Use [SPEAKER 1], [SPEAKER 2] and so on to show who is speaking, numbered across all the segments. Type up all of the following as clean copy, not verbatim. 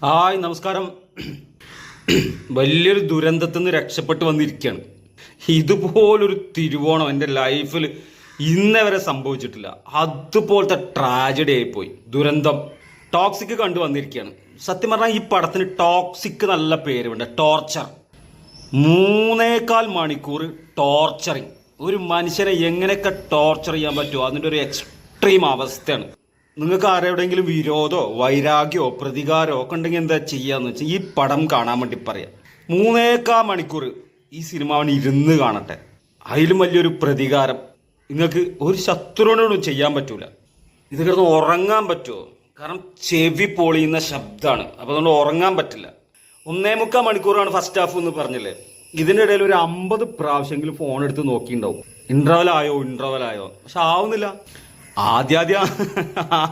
[SPEAKER 1] Hi നമസ്കാരം. വലിയൊരു ദുരന്തത്തിൽ നിന്ന് രക്ഷപ്പെട്ട് വന്നിരിക്കുകയാണ്. ഇതുപോലൊരു തിരുവോണം എൻ്റെ ലൈഫിൽ ഇന്നേ വരെ സംഭവിച്ചിട്ടില്ല. അതുപോലത്തെ ട്രാജഡി ആയിപ്പോയി. ദുരന്തം ടോക്സിക് കണ്ടു വന്നിരിക്കുകയാണ്. സത്യം പറഞ്ഞാൽ ഈ പടത്തിന് ടോക്സിക് നല്ല പേരുണ്ട്. ടോർച്ചർ, 3.25 മണിക്കൂർ ടോർച്ചറിങ്. ഒരു മനുഷ്യനെ എങ്ങനെയൊക്കെ ടോർച്ചർ ചെയ്യാൻ പറ്റുമോ അതിൻ്റെ ഒരു എക്സ്ട്രീം അവസ്ഥയാണ്. നിങ്ങൾക്ക് ആരെവിടെയെങ്കിലും വിരോധമോ വൈരാഗ്യമോ പ്രതികാരമോ ഒക്കെ ഉണ്ടെങ്കിൽ എന്താ ചെയ്യാന്ന് വെച്ചാൽ ഈ പടം കാണാൻ വേണ്ടി പറയാം. 3.25 മണിക്കൂർ ഈ സിനിമ അവൻ ഇരുന്ന് കാണട്ടെ. അതിലും വലിയൊരു പ്രതികാരം നിങ്ങൾക്ക് ഒരു ശത്രുവിനോടും ചെയ്യാൻ പറ്റൂല. ഇത് കിടന്ന് ഉറങ്ങാൻ പറ്റുമോ? കാരണം ചെവി പൊളിയുന്ന ശബ്ദമാണ്. അപ്പോൾ അതുകൊണ്ട് ഉറങ്ങാൻ പറ്റില്ല. 1.25 മണിക്കൂറാണ് ഫസ്റ്റ് ഹാഫ് എന്ന് പറഞ്ഞില്ലേ. ഇതിൻ്റെ ഇടയിൽ ഒരു 50 പ്രാവശ്യമെങ്കിലും ഫോൺ എടുത്ത് നോക്കിയിട്ടുണ്ടാവും. ഇൻട്രവൽ ആയോ, പക്ഷെ ആവുന്നില്ല.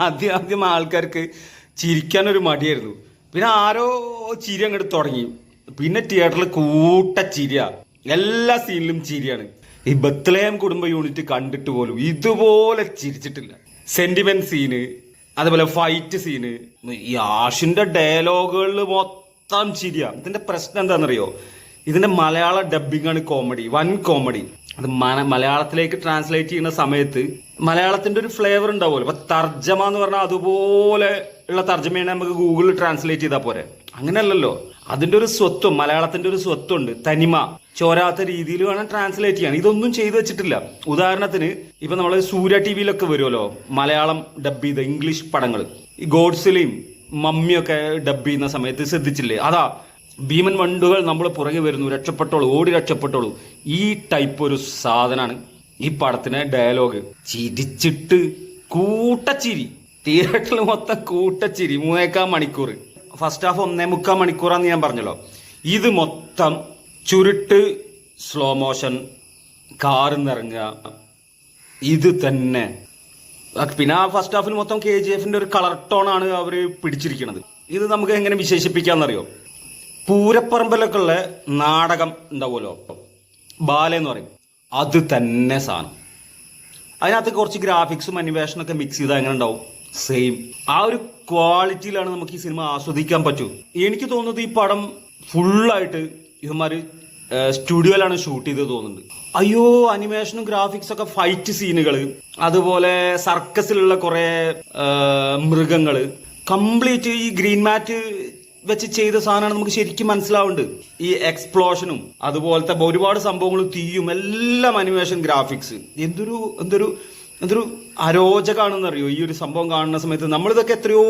[SPEAKER 1] ആദ്യം ആൾക്കാർക്ക് ചിരിക്കാനൊരു മടിയായിരുന്നു. പിന്നെ ആരോ ചിരി അങ്ങോട്ട് തുടങ്ങി. പിന്നെ തിയേറ്ററിൽ ചിരിയ, എല്ലാ സീനിലും ചിരിയാണ്. ഈ ബത്ലഹേം കുടുംബ യൂണിറ്റ് കണ്ടിട്ട് പോലും ഇതുപോലെ ചിരിച്ചിട്ടില്ല. സെന്റിമെന്റ് സീന്, അതുപോലെ ഫൈറ്റ് സീന്, ഈ ആഷിന്റെ ഡയലോഗുകളിൽ മൊത്തം ചിരിയാ. ഇതിന്റെ പ്രശ്നം എന്താണെന്നറിയോ? ഇതിന്റെ മലയാള ഡബിംഗ് ആണ് കോമഡി, വൻ കോമഡി. അത് മലയാളത്തിലേക്ക് ട്രാൻസ്ലേറ്റ് ചെയ്യുന്ന സമയത്ത് മലയാളത്തിന്റെ ഒരു ഫ്ലേവർ ഉണ്ടാവുമല്ലോ. അപ്പൊ തർജ്ജമ എന്ന് പറഞ്ഞാൽ അതുപോലെ ഉള്ള തർജ്ജമയാണ് നമുക്ക് ഗൂഗിളിൽ ട്രാൻസ്ലേറ്റ് ചെയ്താൽ പോരെ. അങ്ങനെയല്ലല്ലോ. അതിന്റെ ഒരു സ്വത്വം, മലയാളത്തിന്റെ ഒരു സ്വത്വമുണ്ട്, തനിമ ചോരാത്ത രീതിയിൽ വേണം ട്രാൻസ്ലേറ്റ് ചെയ്യാൻ. ഇതൊന്നും ചെയ്തു വെച്ചിട്ടില്ല. ഉദാഹരണത്തിന് ഇപ്പൊ നമ്മള് സൂര്യ ടി വിയിലൊക്കെ വരുമല്ലോ മലയാളം ഡബ് ചെയ്ത ഇംഗ്ലീഷ് പടങ്ങൾ. ഈ ഗോഡ്സിലെയും മമ്മിയൊക്കെ ഡബ് ചെയ്യുന്ന സമയത്ത് ശ്രദ്ധിച്ചില്ലേ? അതാ ഭീമൻ വണ്ടുകൾ നമ്മൾ പുറകെ വരുന്നു, രക്ഷപ്പെട്ടോളൂ, ഓടി രക്ഷപ്പെട്ടോളൂ. ഈ ടൈപ്പ് ഒരു സാധനമാണ് ഈ പടത്തിന് ഡയലോഗ്. ചിരിച്ചിട്ട് കൂട്ടച്ചിരി, തിയേറ്ററിൽ മൊത്തം കൂട്ടച്ചിരി. 3.25 മണിക്കൂർ. ഫസ്റ്റ് ഹാഫ് 1.25 മണിക്കൂറാന്ന് ഞാൻ പറഞ്ഞല്ലോ. ഇത് മൊത്തം ചുരുട്ട്, സ്ലോ മോഷൻ, കാറിന്നിറങ്ങുക, ഇത് തന്നെ. പിന്നെ ആ ഫസ്റ്റ് ഹാഫിൽ മൊത്തം KGF ഒരു കളർ ടോണാണ് അവർ പിടിച്ചിരിക്കുന്നത്. ഇത് നമുക്ക് എങ്ങനെ വിശേഷിപ്പിക്കാന്നറിയോ? പൂരപ്പറമ്പിലൊക്കെ ഉള്ള നാടകം ഉണ്ടാവുമല്ലോ, ബാലെന്ന് പറയും, അത് തന്നെ സാധനം. അതിനകത്ത് കുറച്ച് ഗ്രാഫിക്സും അനിമേഷനൊക്കെ മിക്സ് ചെയ്താൽ എങ്ങനെ ഉണ്ടാവും? സെയിം ആ ഒരു ക്വാളിറ്റിയിലാണ് നമുക്ക് ഈ സിനിമ ആസ്വദിക്കാൻ പറ്റൂ. എനിക്ക് തോന്നുന്നത് ഈ പടം ഫുള്ളായിട്ട് ഇവന്മാര് സ്റ്റുഡിയോയിലാണ് ഷൂട്ട് ചെയ്തത് തോന്നുന്നുണ്ട്. അയ്യോ, അനിമേഷനും ഗ്രാഫിക്സ് ഒക്കെ, ഫൈറ്റ് സീനുകൾ, അതുപോലെ സർക്കസിലുള്ള കുറെ മൃഗങ്ങള്, കംപ്ലീറ്റ് ഈ ഗ്രീൻ മാറ്റ് വെച്ച് ചെയ്ത സാധനമാണ്. നമുക്ക് ശരിക്കും മനസ്സിലാവുന്നുണ്ട്. ഈ എക്സ്പ്ലോഷനും അതുപോലത്തെ ഒരുപാട് സംഭവങ്ങളും, തീയും, എല്ലാം അനിമേഷൻ ഗ്രാഫിക്സ്. എന്തൊരു അരോചകാണെന്നറിയോ ഈ ഒരു സംഭവം കാണുന്ന സമയത്ത്. നമ്മളിതൊക്കെ എത്രയോ